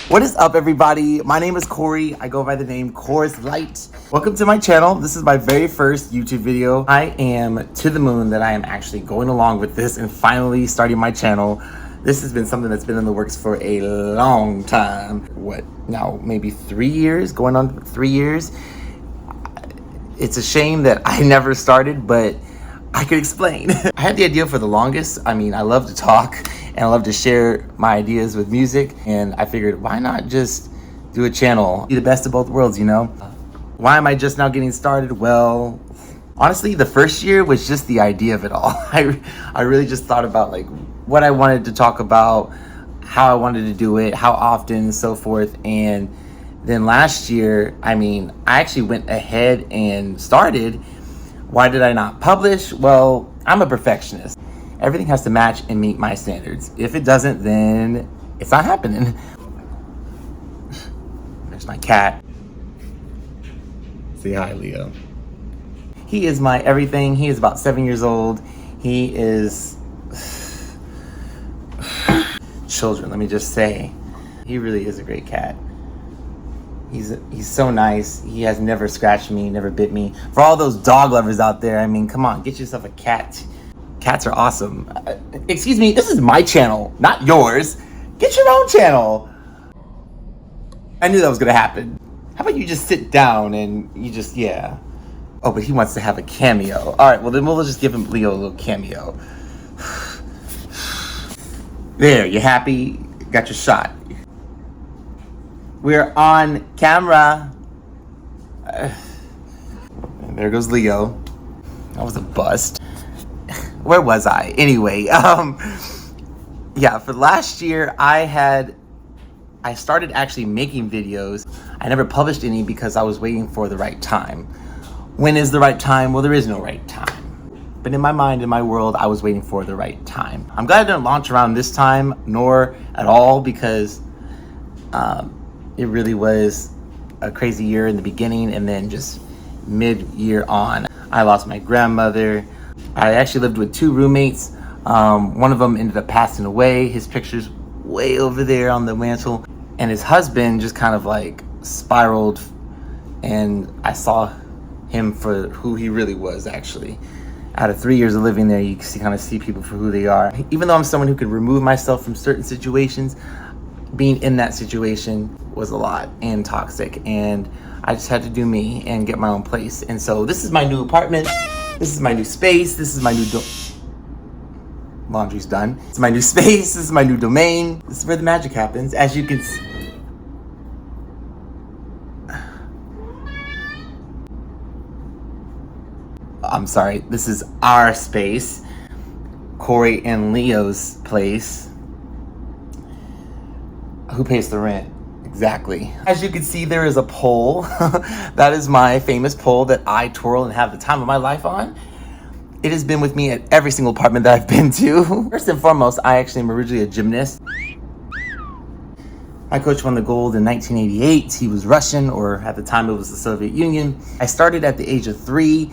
What is up, everybody? My name is Corey. I go by the name Lite. Welcome to my channel. This is my very first YouTube video. I am to the moon that I am actually going along with this and finally starting my channel. This has been something that's been in the works for a long time. What now? Maybe 3 years? Going on 3 years? It's a shame that I never started, but I could explain. I had the idea for the longest. I mean, I love to talk and I love to share my ideas with music. And I figured, why not just do a channel? Be the best of both worlds, you know? Why am I just now getting started? Well, honestly, the first year was just the idea of it all. I really just thought about like what I wanted to talk about, how I wanted to do it, how often, and so forth. And then last year, I actually went ahead and started. Why did I not publish? Well, I'm a perfectionist. Everything has to match and meet my standards. If it doesn't, then it's not happening. There's my cat. Say hi, Leo. He is my everything. He is about 7 years old. He is children, let me just say. He really is a great cat. He's so nice. He has never scratched me, never bit me. For all those dog lovers out there, I mean, come on, get yourself a cat. Cats are awesome. Excuse me, this is my channel, not yours. Get your own channel. I knew that was gonna happen. How about you just sit down and you just, yeah. Oh, but he wants to have a cameo. All right, well then we'll just give him Leo a little cameo. There, you happy? Got your shot. We're on camera. There goes Leo. That was a bust. Where was I? Anyway, yeah, for last year, I started actually making videos. I never published any because I was waiting for the right time. When is the right time? Well, there is no right time. But in my mind, in my world, I was waiting for the right time. I'm glad I didn't launch around this time, nor at all, because it really was a crazy year in the beginning, and then just mid-year on, I lost my grandmother. I actually lived with 2 roommates. One of them ended up passing away. His picture's way over there on the mantle. And his husband just kind of like spiraled, and I saw him for who he really was, actually. Out of 3 years of living there, you kind of see people for who they are. Even though I'm someone who could remove myself from certain situations, being in that situation was a lot and toxic, and I just had to do me and get my own place. And so this is my new apartment. This is my new space. This is my new laundry's done. It's my new space. This is my new domain. This is where the magic happens. As you can see. I'm sorry. This is our space. Corey and Leo's place. Who pays the rent? Exactly. As you can see, there is a pole. That is my famous pole that I twirl and have the time of my life on. It has been with me at every single apartment that I've been to. First and foremost, I actually am originally a gymnast. My coach won the gold in 1988. He was Russian, or at the time it was the Soviet Union. I started at the age of 3,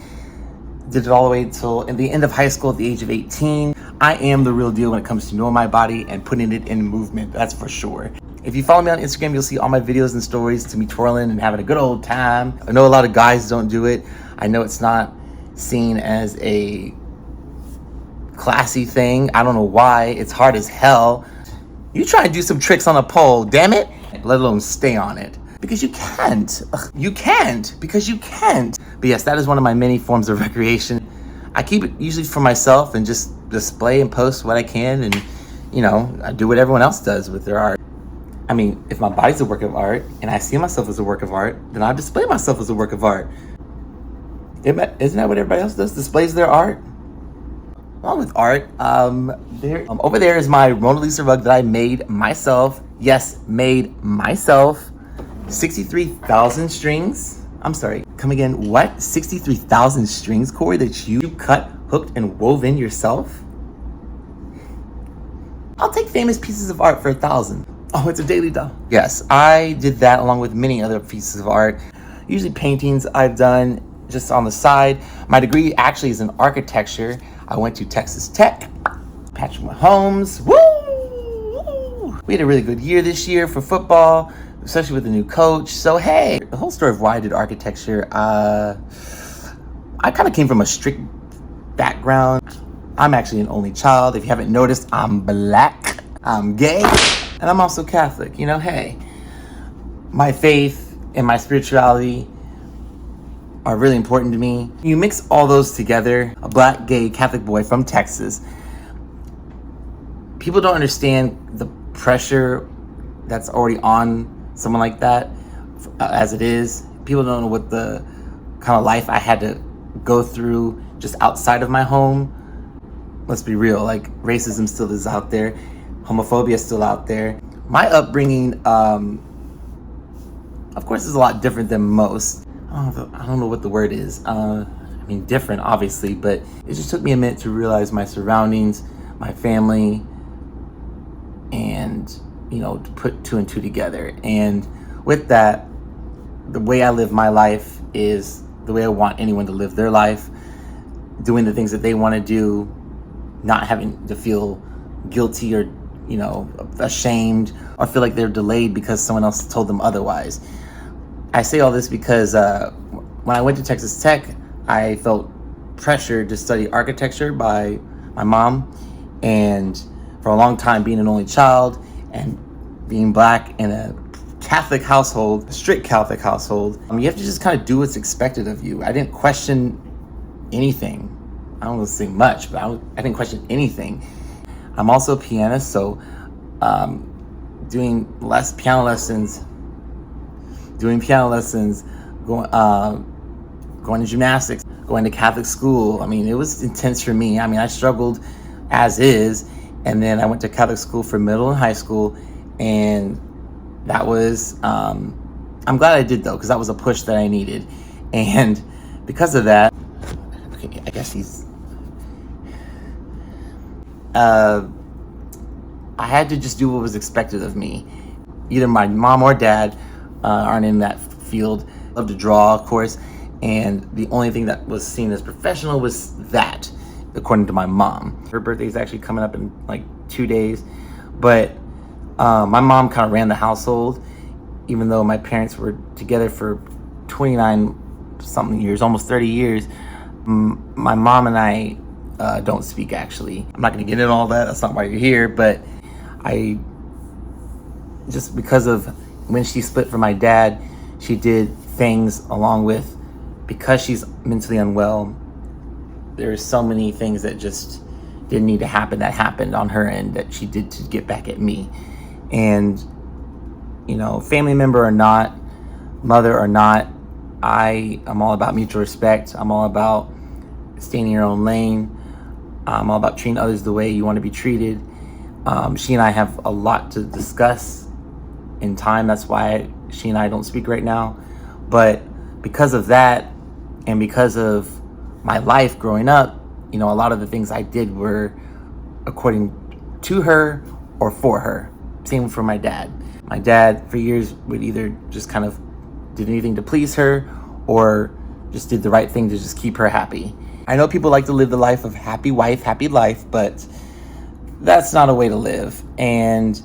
did it all the way until at the end of high school at the age of 18. I am the real deal when it comes to knowing my body and putting it in movement, that's for sure. If you follow me on Instagram, you'll see all my videos and stories to me twirling and having a good old time. I know a lot of guys don't do it. I know it's not seen as a classy thing. I don't know why. It's hard as hell. You try and do some tricks on a pole, damn it, let alone stay on it. Because you can't. You can't, because you can't. But yes, that is one of my many forms of recreation. I keep it usually for myself and just display and post what I can, and you know, I do what everyone else does with their art. I mean, if my body's a work of art and I see myself as a work of art, then I display myself as a work of art. Isn't that what everybody else does? Displays their art? Along with art, over there is my Mona Lisa rug that I made myself. Yes, made myself. 63,000 strings. I'm sorry, come again, what? 63,000 strings, Corey, that you cut, hooked, and wove in yourself? I'll take famous pieces of art for 1,000. Oh, it's a daily doll. Yes, I did that along with many other pieces of art. Usually paintings I've done just on the side. My degree actually is in architecture. I went to Texas Tech, Patrick Mahomes. Woo! We had a really good year this year for football, especially with the new coach. So hey, the whole story of why I did architecture, I kind of came from a strict background. I'm actually an only child. If you haven't noticed, I'm black, I'm gay, and I'm also Catholic. Hey, my faith and my spirituality are really important to me. You mix all those together, a black, gay, Catholic boy from Texas. People don't understand the pressure that's already on someone like that as it is. People don't know what the kind of life I had to go through just outside of my home. Let's be real, like racism still is out there. Homophobia is still out there. My upbringing, of course, is a lot different than most. I don't know what the word is. Different, obviously, but it just took me a minute to realize my surroundings, my family, and, to put two and two together. And with that, the way I live my life is the way I want anyone to live their life, doing the things that they want to do, not having to feel guilty or, ashamed or feel like they're delayed because someone else told them otherwise. I say all this because when I went to Texas Tech, I felt pressured to study architecture by my mom. And for a long time, being an only child and being black in a Catholic household, a strict Catholic household, you have to just kind of do what's expected of you. I didn't question anything. I don't want to say much, but I didn't question anything. I'm also a pianist, so doing piano lessons, going to gymnastics, going to Catholic school. It was intense for me. I struggled as is, and then I went to Catholic school for middle and high school, and that was, I'm glad I did though, because that was a push that I needed. And because of that, okay, I guess I had to just do what was expected of me. Either my mom or dad aren't in that field. I love to draw, of course, and the only thing that was seen as professional was that, according to my mom. Her birthday is actually coming up in like 2 days, but my mom kind of ran the household, even though my parents were together for 29 something years, almost 30 years. My mom and I don't speak, actually. I'm not going to get into all that. That's not why you're here, but just because of when she split from my dad, she did things along with, because she's mentally unwell, there's so many things that just didn't need to happen that happened on her end that she did to get back at me. And, family member or not, mother or not, I'm all about mutual respect. I'm all about staying in your own lane. I'm all about treating others the way you want to be treated. She and I have a lot to discuss in time. That's why she and I don't speak right now. But because of that, and because of my life growing up, a lot of the things I did were according to her or for her. Same for my dad. My dad, for years, would either just kind of did anything to please her or just did the right thing to just keep her happy. I know people like to live the life of happy wife, happy life, but that's not a way to live. And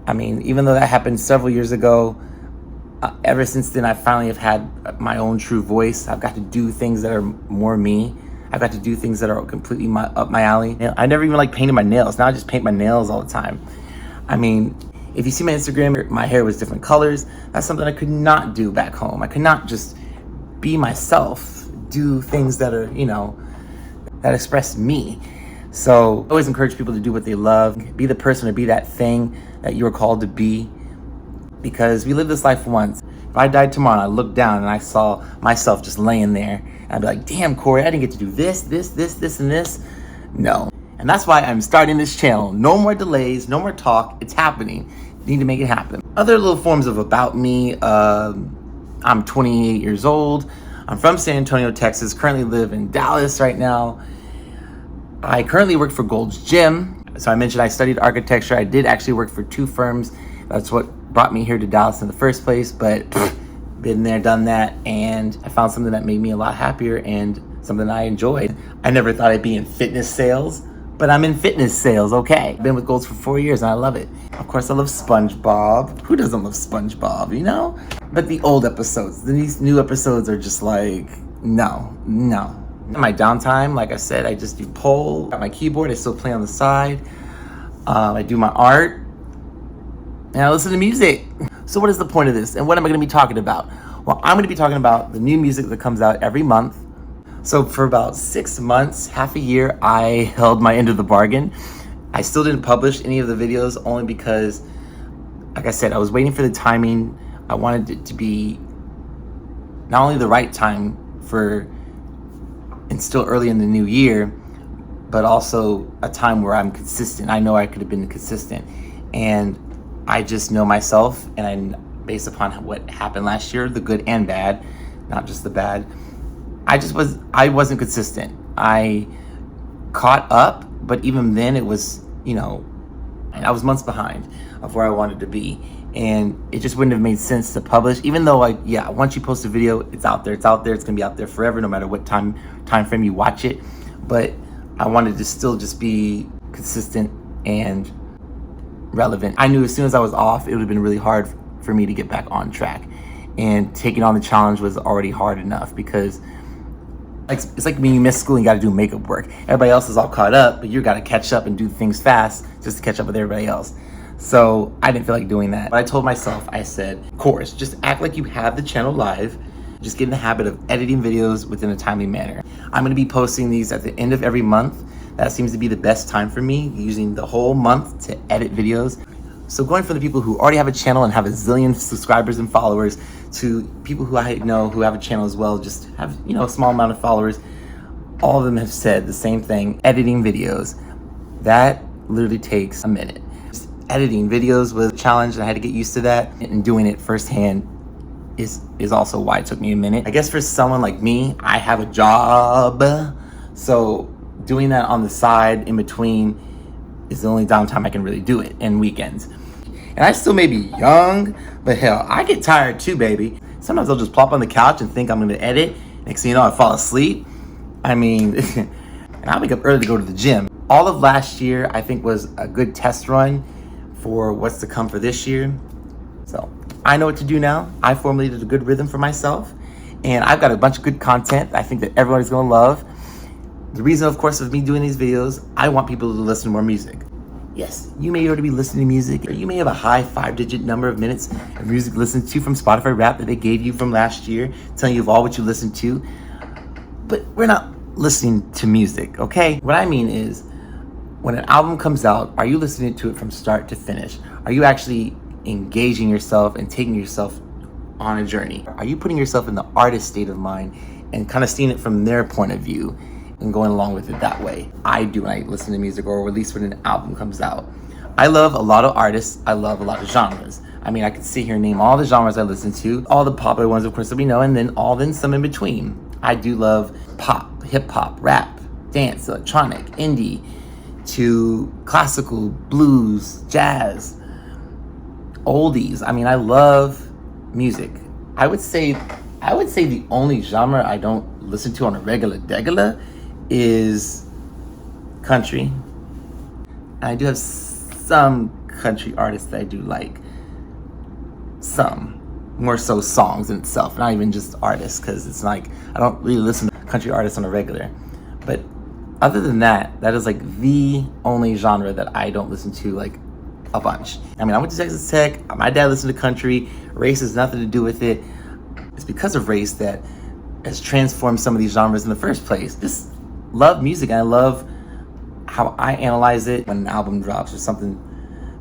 even though that happened several years ago, ever since then, I finally have had my own true voice. I've got to do things that are more me. I've got to do things that are completely up my alley. I never even like painted my nails. Now I just paint my nails all the time. If you see my Instagram, my hair was different colors. That's something I could not do back home. I could not just be myself, do things that are, that express me. So I always encourage people to do what they love, be the person or be that thing that you were called to be, because we live this life once. If I died tomorrow and I looked down and I saw myself just laying there, I'd be like, damn, Corey, I didn't get to do this, and this. No. And that's why I'm starting this channel. No more delays, no more talk. It's happening. Need to make it happen. Other little forms of about me. I'm 28 years old. I'm from San Antonio, Texas. Currently live in Dallas right now. I currently work for Gold's Gym. So I mentioned I studied architecture. I did actually work for 2 firms. That's what brought me here to Dallas in the first place. But been there, done that. And I found something that made me a lot happier and something I enjoyed. I never thought I'd be in fitness sales, but I'm in fitness sales, okay? I've been with Golds for 4 years and I love it. Of course, I love SpongeBob. Who doesn't love SpongeBob, you know? But the old episodes, these new episodes are just like, no. In my downtime, like I said, I just do pole, got my keyboard, I still play on the side. I do my art, and I listen to music. So what is the point of this? And what am I gonna be talking about? Well, I'm gonna be talking about the new music that comes out every month. So for about 6 months, half a year, I held my end of the bargain. I still didn't publish any of the videos only because, like I said, I was waiting for the timing. I wanted it to be not only the right time and still early in the new year, but also a time where I'm consistent. I know I could have been consistent. And I just know myself, and based upon what happened last year, the good and bad, not just the bad, I wasn't consistent. I caught up, but even then it was, I was months behind of where I wanted to be. And it just wouldn't have made sense to publish, even though once you post a video, it's out there, it's gonna be out there forever, no matter what time frame you watch it. But I wanted to still just be consistent and relevant. I knew as soon as I was off, it would have been really hard for me to get back on track. And taking on the challenge was already hard enough because it's like when you miss school and you gotta do makeup work. Everybody else is all caught up, but you gotta catch up and do things fast just to catch up with everybody else. So I didn't feel like doing that. But I told myself, I said, of course, just act like you have the channel live. Just get in the habit of editing videos within a timely manner. I'm gonna be posting these at the end of every month. That seems to be the best time for me, using the whole month to edit videos. So going from the people who already have a channel and have a zillion subscribers and followers to people who I know who have a channel as well, just have, a small amount of followers, all of them have said the same thing: editing videos. That literally takes a minute. Just editing videos was a challenge, and I had to get used to that, and doing it firsthand is also why it took me a minute. I guess for someone like me, I have a job, so doing that on the side in between is the only downtime I can really do it, and weekends. And I still may be young, but hell, I get tired too, baby. Sometimes I'll just plop on the couch and think I'm gonna edit. Next thing you know, I fall asleep. And I wake up early to go to the gym. All of last year, I think, was a good test run for what's to come for this year. So I know what to do now. I formulated a good rhythm for myself, and I've got a bunch of good content I think that everybody's gonna love. The reason, of course, of me doing these videos, I want people to listen to more music. Yes, you may already be listening to music, or you may have a high 5-digit number of minutes of music listened to from Spotify Rap that they gave you from last year, telling you of all what you listened to. But we're not listening to music, okay? What I mean is, when an album comes out, are you listening to it from start to finish? Are you actually engaging yourself and taking yourself on a journey? Are you putting yourself in the artist state of mind and kind of seeing it from their point of view and going along with it that way? I do when I listen to music, or at least when an album comes out. I love a lot of artists. I love a lot of genres. I mean, I could sit here and name all the genres I listen to, all the popular ones, of course, that we know, and then some in between. I do love pop, hip hop, rap, dance, electronic, indie, to classical, blues, jazz, oldies. I mean, I love music. I would say the only genre I don't listen to on a regular is country. And I do have some country artists that I do like. Some. More so songs in itself, not even just artists, because it's like I don't really listen to country artists on a regular. But other than that, that is like the only genre that I don't listen to like a bunch. I mean, I went to Texas Tech. My dad listened to country. Race has nothing to do with it. It's because of race that has transformed some of these genres in the first place. Just love music, and I love how I analyze it when an album drops or something.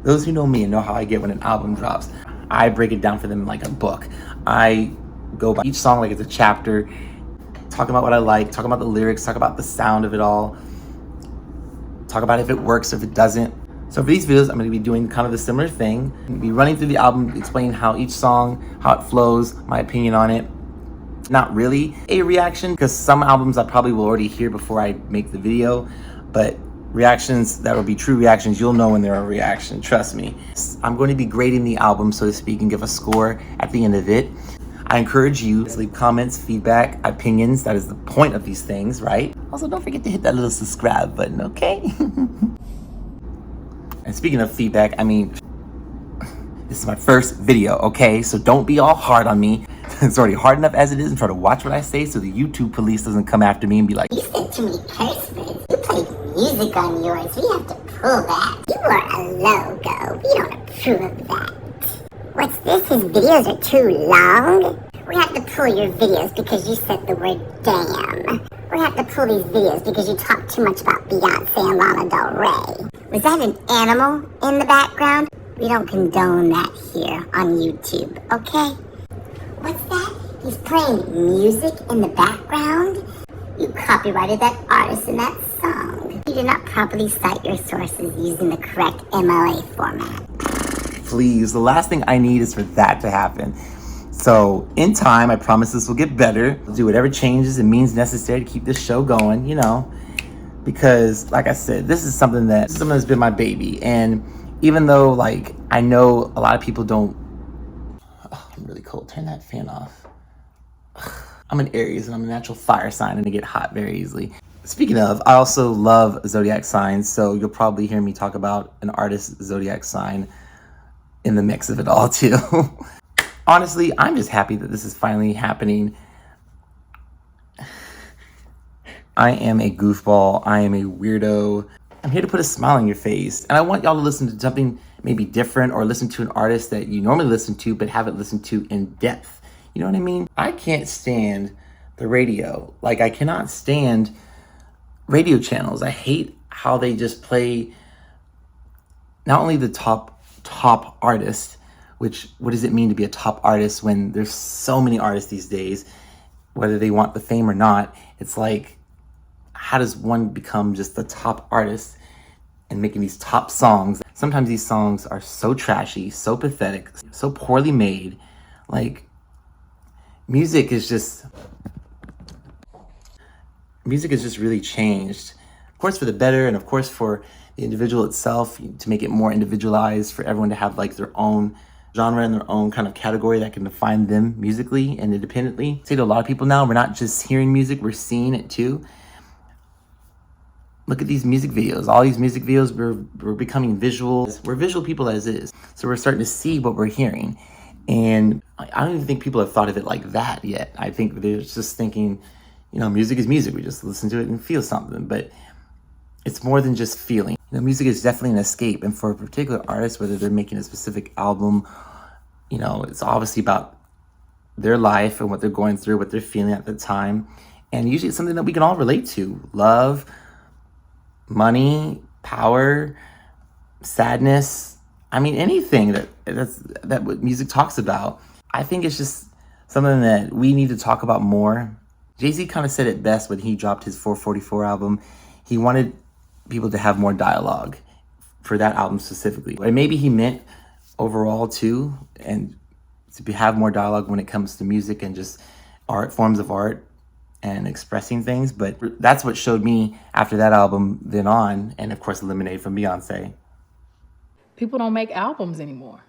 Those who know me and know how I get when an album drops, I break it down for them like a book. I go by each song like it's a chapter, talk about what I like, talk about the lyrics, talk about the sound of it all, talk about if it works, if it doesn't. So for these videos, I'm going to be doing kind of a similar thing. I'm going to be running through the album, explaining how each song, how it flows, my opinion on it. Not really a reaction, because some albums I probably will already hear before I make the video, but reactions that will be true reactions, you'll know when they're a reaction, trust me. I'm going to be grading the album, so to speak, and give a score at the end of it. I encourage you to leave comments, feedback, opinions. That is the point of these things, right? Also, don't forget to hit that little subscribe button, okay? And speaking of feedback, I mean, this is my first video, okay? So don't be all hard on me. It's already hard enough as it is, and try to watch what I say so the YouTube police doesn't come after me and be like, "You said too many curse words. You played music on yours. We have to pull that. You are a logo. We don't approve of that. What's this? His videos are too long? We have to pull your videos because you said the word damn. We have to pull these videos because you talk too much about Beyonce and Lana Del Rey. Was that an animal in the background? We don't condone that here on YouTube, okay? What's that? He's playing music in the background? You copyrighted that artist in that song. You did not properly cite your sources using the correct MLA format. please, the last thing I need is for that to happen. So in time, I promise this will get better. I'll do whatever changes and means necessary to keep this show going, you know, because like I said, this is something that's been my baby. And even though like, I know a lot of people don't, oh, I'm really cold. Turn that fan off. I'm an Aries and I'm a natural fire sign and I get hot very easily. Speaking of, I also love zodiac signs. So you'll probably hear me talk about an artist's zodiac sign in the mix of it all too. Honestly, I'm just happy that this is finally happening. I am a goofball. I am a weirdo. I'm here to put a smile on your face. And I want y'all to listen to something maybe different or listen to an artist that you normally listen to but haven't listened to in depth. You know what I mean? I can't stand the radio. Like, I cannot stand radio channels. I hate how they just play not only the top artist, which what does it mean to be a top artist when there's so many artists these days, whether they want the fame or not. It's like, how does one become just the top artist and making these top songs? Sometimes these songs are so trashy, so pathetic, so poorly made. Like, music is just really changed, of course for the better, and of course for the individual itself, to make it more individualized, for everyone to have like their own genre and their own kind of category that can define them musically and independently. I say to a lot of people now, we're not just hearing music, we're seeing it too. Look at these music videos. All these music videos, we're becoming visual. We're visual people as is. So we're starting to see what we're hearing. And I don't even think people have thought of it like that yet. I think they're just thinking, you know, music is music. We just listen to it and feel something. But it's more than just feeling. You know, music is definitely an escape. And for a particular artist, whether they're making a specific album, you know, it's obviously about their life and what they're going through, what they're feeling at the time. And usually it's something that we can all relate to. Love, money, power, sadness. I mean, anything that what music talks about. I think it's just something that we need to talk about more. Jay-Z kind of said it best when he dropped his 444 album. He wanted people to have more dialogue for that album specifically. And maybe he meant overall too, and to have more dialogue when it comes to music and just art, forms of art and expressing things. But that's what showed me after that album, then on, and of course Lemonade from Beyonce. People don't make albums anymore.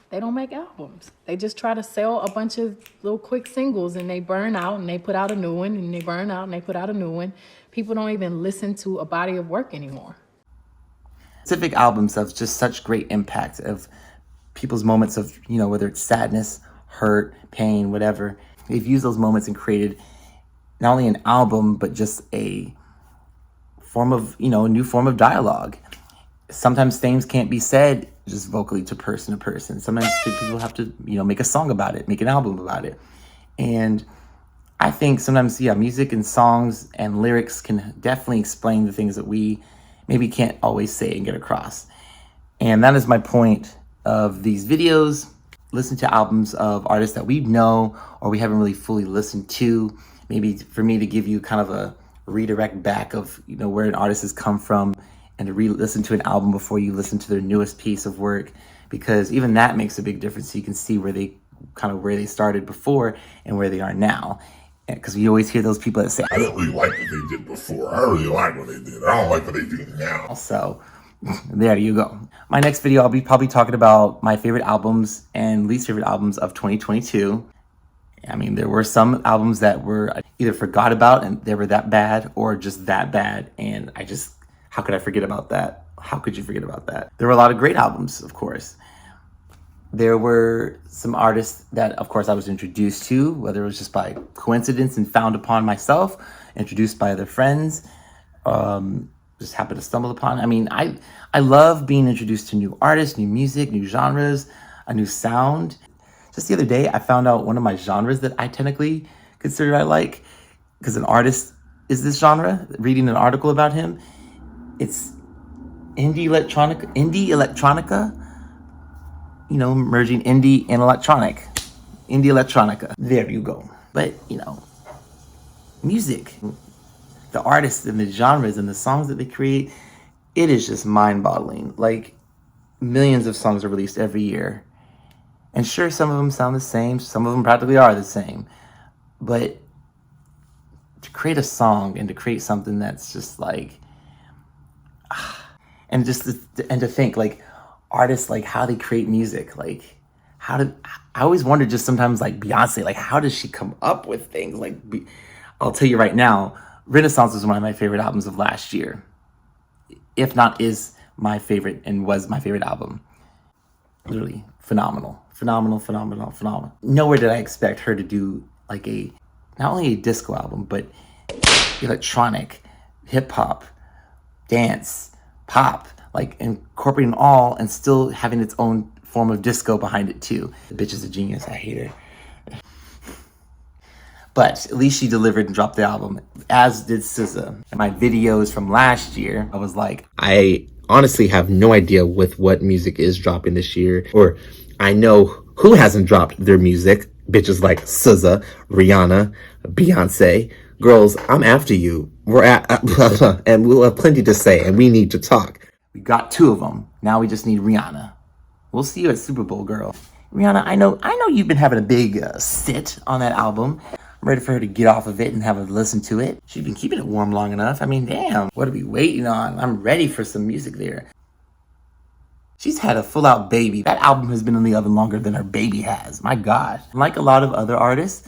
They don't make albums. They just try to sell a bunch of little quick singles and they burn out and they put out a new one and they burn out and they put out a new one. People don't even listen to a body of work anymore. Specific albums have just such great impact of people's moments of, you know, whether it's sadness, hurt, pain, whatever. They've used those moments and created not only an album, but just a form of, you know, a new form of dialogue. Sometimes things can't be said just vocally to person. Sometimes people have to, you know, make a song about it, make an album about it. And I think sometimes, yeah, music and songs and lyrics can definitely explain the things that we maybe can't always say and get across. And that is my point of these videos. Listen to albums of artists that we know or we haven't really fully listened to. Maybe for me to give you kind of a redirect back of, you know, where an artist has come from, and to re-listen to an album before you listen to their newest piece of work, because even that makes a big difference. So you can see where they started before and where they are now. Because we always hear those people that say, I didn't really like what they did before. I really like what they did. I don't like what they do now. So there you go. My next video, I'll be probably talking about my favorite albums and least favorite albums of 2022. I mean, there were some albums that were either forgot about and they were that bad or just that bad. And how could I forget about that? How could you forget about that? There were a lot of great albums, of course. There were some artists that, of course, I was introduced to, whether it was just by coincidence and found upon myself, introduced by other friends, just happened to stumble upon. I mean, I love being introduced to new artists, new music, new genres, a new sound. Just the other day, I found out one of my genres that I technically consider I like, because an artist is this genre. Reading an article about him, it's indie electronica. You know, merging indie and electronic. Indie electronica. There you go. But, you know, music, the artists and the genres and the songs that they create, it is just mind-boggling. Like, millions of songs are released every year. And sure, some of them sound the same. Some of them practically are the same. But to create a song and to create something that's just like, and to think like artists, like how they create music, like I always wonder just sometimes like Beyonce, like how does she come up with things? Like, I'll tell you right now, Renaissance was one of my favorite albums of last year. If not is my favorite and was my favorite album. Literally phenomenal. Nowhere did I expect her to do like not only a disco album, but electronic, hip hop, dance, pop, like incorporating all and still having its own form of disco behind it too. The bitch is a genius. I hate her. But at least she delivered and dropped the album, as did SZA. My videos from last year, I was like, I honestly have no idea with what music is dropping this year, or I know who hasn't dropped their music. Bitches like SZA, Rihanna, Beyonce. Girls, I'm after you. We're at, and we'll have plenty to say, and we need to talk. We got 2 of them. Now we just need Rihanna. We'll see you at Super Bowl, girl. Rihanna, I know you've been having a big sit on that album. I'm ready for her to get off of it and have a listen to it. She's been keeping it warm long enough. I mean, damn, what are we waiting on? I'm ready for some music there. She's had a full-out baby. That album has been in the oven longer than her baby has. My God. Like a lot of other artists,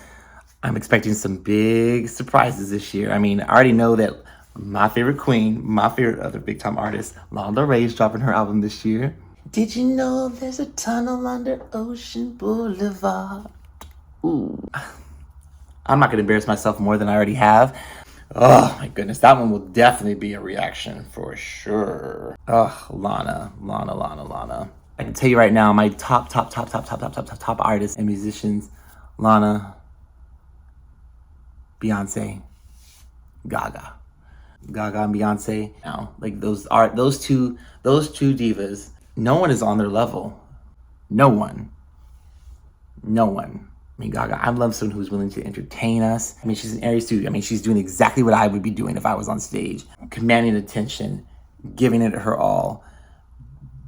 I'm expecting some big surprises this year. I mean, I already know that my favorite queen, my favorite other big-time artist, Lana Del Rey, is dropping her album this year. Did you know there's a tunnel under Ocean Boulevard? Ooh. I'm not going to embarrass myself more than I already have. Oh, my goodness. That one will definitely be a reaction for sure. Oh, Lana. I can tell you right now, my top artists and musicians, Lana, Beyonce, Gaga and Beyonce. Now, like those two divas, no one is on their level. No one. I mean, Gaga, I love someone who's willing to entertain us. I mean, she's an Aries too. I mean, she's doing exactly what I would be doing if I was on stage. Commanding attention, giving it her all.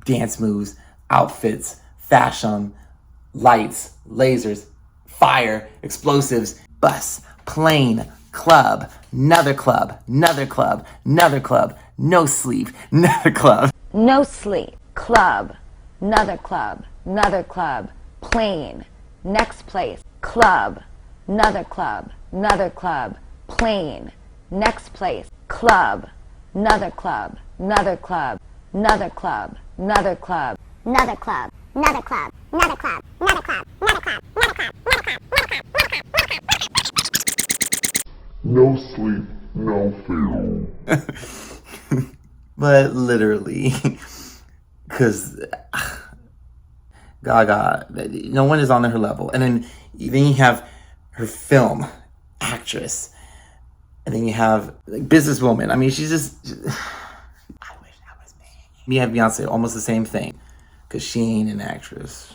Dance moves, outfits, fashion, lights, lasers, fire, explosives, bus, plane, club, another club, no sleep, another club. No sleep, club, another club, plane, next place, club, another club, plane, next place, club, another club, another club, another club, another club, Another club, another club, another club, another club, another club, another club, another club, another club, another club. No sleep, no food. But literally, because Gaga, no one is on her level. And then you have her film actress, and then you have like businesswoman. I mean, she's just I wish that was me. Me and Beyonce, almost the same thing, because she ain't an actress.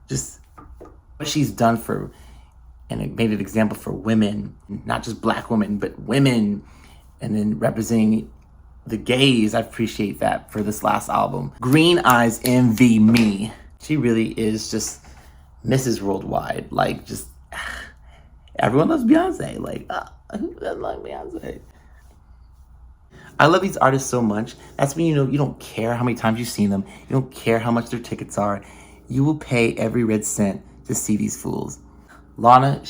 Just what she's done for, and it made an example for women, not just black women, but women, and then representing the gays. I appreciate that for this last album. Green Eyes envy me. She really is just Mrs. Worldwide. Like, just everyone loves Beyonce. Like, who doesn't like Beyonce? I love these artists so much. That's when you don't care how many times you've seen them. You don't care how much their tickets are. You will pay every red cent to see these fools. Lana,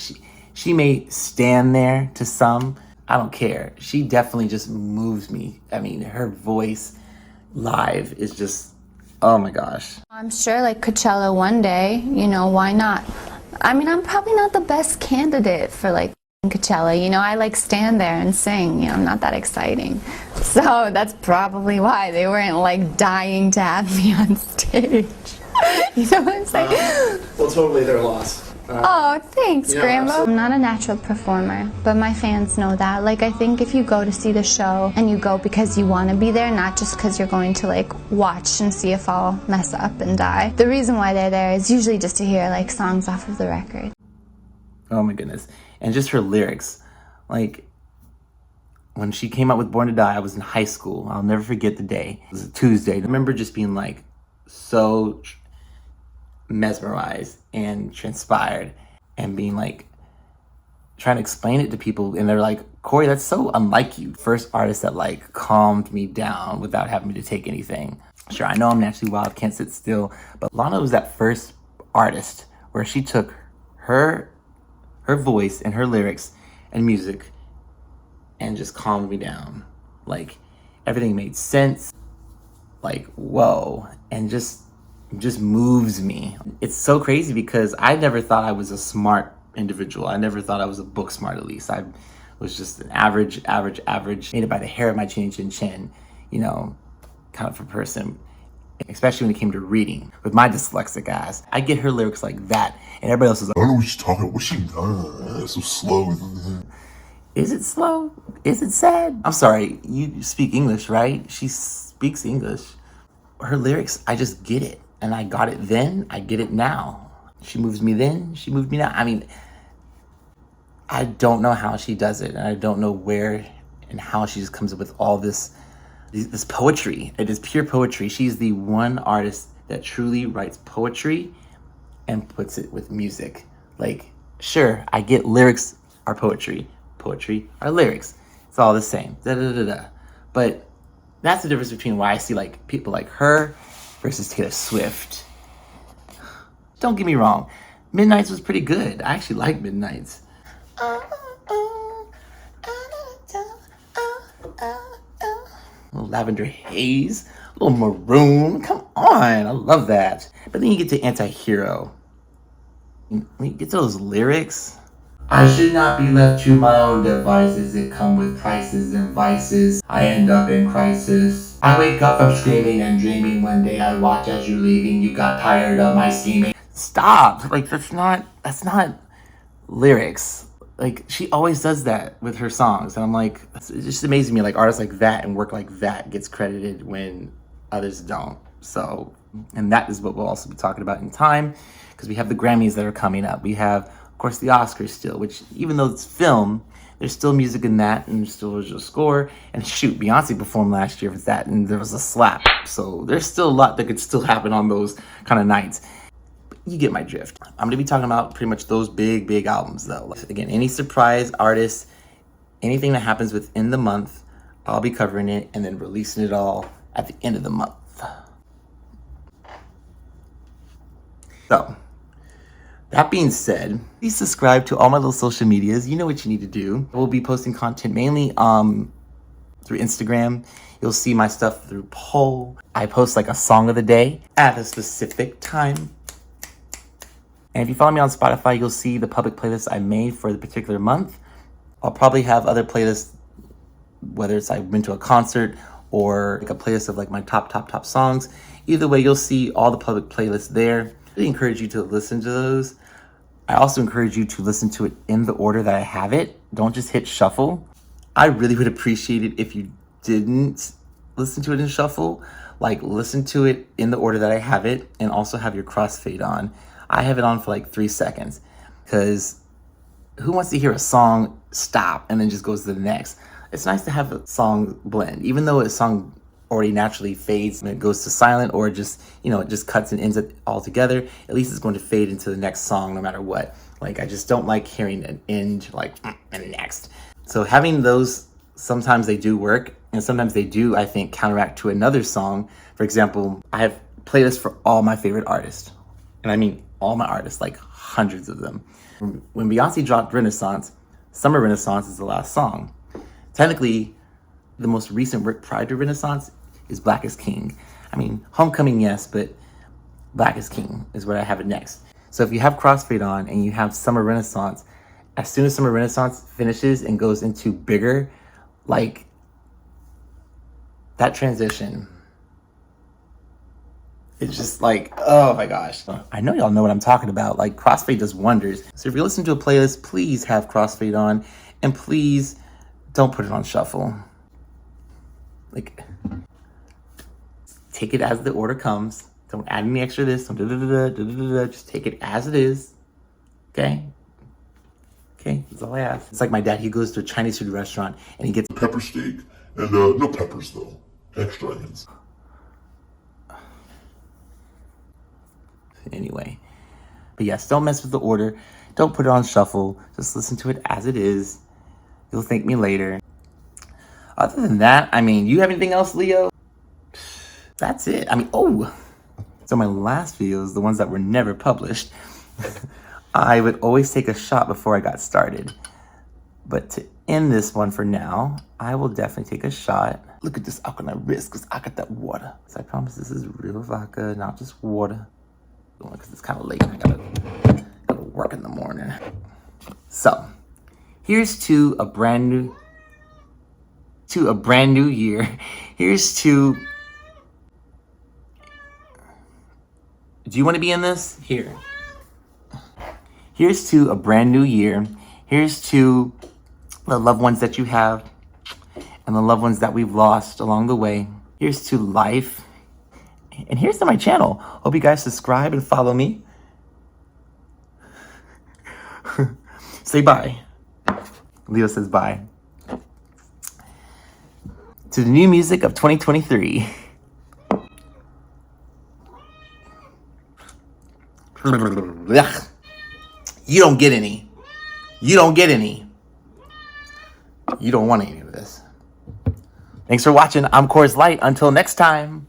she may stand there to some. I don't care. She definitely just moves me. I mean, her voice live is just, oh my gosh. I'm sure like Coachella one day, you know, why not? I mean, I'm probably not the best candidate for like Coachella, you know, I like stand there and sing, you know, I'm not that exciting. So that's probably why they weren't like dying to have me on stage. You know what I'm saying? Well, totally their loss. Oh, thanks, Yeah, Grandma. absolutely. I'm not a natural performer, but my fans know that. Like, I think if you go to see the show and you go because you want to be there, not just because you're going to, like, watch and see if I'll mess up and die. The reason why they're there is usually just to hear, like, songs off of the record. Oh my goodness. And just her lyrics. Like, when she came out with Born to Die, I was in high school. I'll never forget the day. It was a Tuesday. I remember just being, like, so mesmerized and transpired and being like trying to explain it to people, and they're like, Corey, that's so unlike you. First artist that like calmed me down without having me to take anything. Sure, I know I'm naturally wild, can't sit still, but Lana was that first artist where she took her voice and her lyrics and music and just calmed me down. Like everything made sense. Like, whoa, and just moves me. It's so crazy because I never thought I was a smart individual. I never thought I was a book smart, at least. I was just an average, made it by the hair of my chin, you know, kind of a person. Especially when it came to reading. With my dyslexic ass, I get her lyrics like that, and everybody else is like, I don't know what she's talking about. What's she so slow? is it slow? Is it sad? I'm sorry, you speak English, right? She speaks English. Her lyrics, I just get it. And I got it then, I get it now. She moves me then, she moved me now. I mean, I don't know how she does it, and I don't know where and how she just comes up with all this poetry. It is pure poetry. She's the one artist that truly writes poetry and puts it with music. Like, sure, I get lyrics are poetry. Poetry are lyrics. It's all the same. But that's the difference between why I see like people like her versus Taylor Swift. Don't get me wrong, Midnight's was pretty good. I actually like Midnight's. A little Lavender Haze, a little Maroon. Come on, I love that. But then you get to Anti-Hero. When you get to those lyrics, I should not be left to my own devices. It come with prices and vices. I end up in crisis. I wake up from screaming and dreaming. One day I watch as you're leaving. You got tired of my scheming. Stop! Like that's not lyrics. Like she always does that with her songs, and I'm like, it's just amazing me. Like artists like that and work like that gets credited when others don't. So, and that is what we'll also be talking about in time, because we have the Grammys that are coming up. We have, of course, the Oscars still, which even though it's film, there's still music in that, and there's still original score. And shoot, Beyonce performed last year with that, and there was a slap. So there's still a lot that could still happen on those kind of nights. But you get my drift. I'm gonna be talking about pretty much those big albums though. Again, any surprise artists, anything that happens within the month, I'll be covering it and then releasing it all at the end of the month. So, that being said, please subscribe to all my little social medias. You know what you need to do. We'll be posting content mainly through Instagram. You'll see my stuff through poll. I post like a song of the day at a specific time. And if you follow me on Spotify, you'll see the public playlist I made for the particular month. I'll probably have other playlists, whether it's I've been to a concert or like a playlist of like my top songs. Either way, you'll see all the public playlists there. I really encourage you to listen to those. I also encourage you to listen to it in the order that I have it. Don't just hit shuffle. I really would appreciate it if you didn't listen to it in shuffle. Like listen to it in the order that I have it and also have your crossfade on. I have it on for like 3 seconds because who wants to hear a song stop and then just goes to the next? It's nice to have a song blend, even though a song already naturally fades and it goes to silent or just, you know, it just cuts and ends it all together. At least it's going to fade into the next song no matter what. Like, I just don't like hearing an end, like, and next. So having those, sometimes they do work and sometimes they do, I think, counteract to another song. For example, I have playlists for all my favorite artists. And I mean all my artists, like hundreds of them. When Beyonce dropped Renaissance, Summer Renaissance is the last song. Technically, the most recent work prior to Renaissance is Black is King. I mean, Homecoming, yes, but Black is King is what I have it next. So if you have Crossfade on and you have Summer Renaissance, as soon as Summer Renaissance finishes and goes into Bigger, like that transition, it's just like, oh my gosh. I know y'all know what I'm talking about. Like, Crossfade does wonders. So if you listen to a playlist, please have Crossfade on, and please don't put it on shuffle. Like, take it as the order comes. Don't add any extra this. Don't da-da-da-da-da-da-da. Just take it as it is. Okay? Okay, that's all I ask. It's like my dad, he goes to a Chinese food restaurant and he gets Pepper steak, and no peppers though. Extra onions. anyway. But yes, don't mess with the order. Don't put it on shuffle. Just listen to it as it is. You'll thank me later. Other than that, I mean, you have anything else, Leo? That's it. I mean, oh. So my last videos, the ones that were never published, I would always take a shot before I got started. But to end this one for now, I will definitely take a shot. Look at this alkaline wrist, because I got that water. So I promise this is real vodka, not just water. Because it's kind of late and I gotta work in the morning. So, here's to a brand new year. Here's to... Do you want to be in this? Here. Here's to a brand new year. Here's to the loved ones that you have and the loved ones that we've lost along the way. Here's to life. And here's to my channel. Hope you guys subscribe and follow me. Say bye. Leo says bye. To the new music of 2023. You don't get any. You don't get any. You don't want any of this. Thanks for watching. I'm Lite. Until next time.